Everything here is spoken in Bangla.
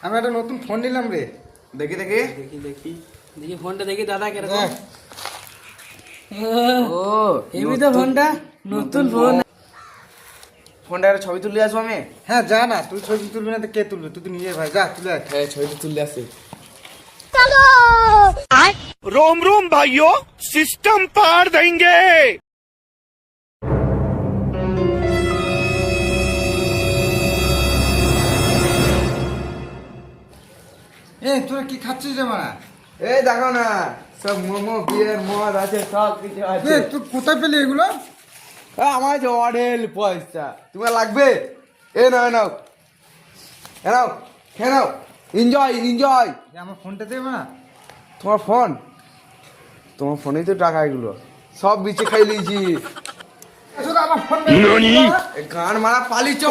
আমি একটা নতুন ফোন নিলাম রে। দেখি দেখি দেখি দেখি দেখি ফোনটা দেখি দাদা কিরকম। দেখ। ও হেভি তো ফোনটা, নতুন ফোন। ফোনটার ছবি তুলে আসবো আমি। হ্যাঁ যা না, তুই ছবি তুলবি না তো কে তুলবে? তুই তো নিজের ভাই, যা তুলে আয়। হ্যাঁ ছবিটা তুলে আসি। रोम रोम भाइयों, सिस्टम पार देंगे। তোরা কি খাচ্ছিস রে মারা? এই দেখো না, সব মোমো বিয়ার মদ আছে, সব কিছু আছে। তুই কোথায় পেলি এগুলো? আমার কাছে অডেল পয়সা, তোমার লাগবে? নাও নাও, নাও খেয়ে নাও, এনজয় এনজয়। আমার ফোনটা দে মারা। তোমার ফোনেই তো টাকা, এগুলো সব বিচে খাই লিয়েছি। আমার ফোন ননি? গান মারা পালিছ।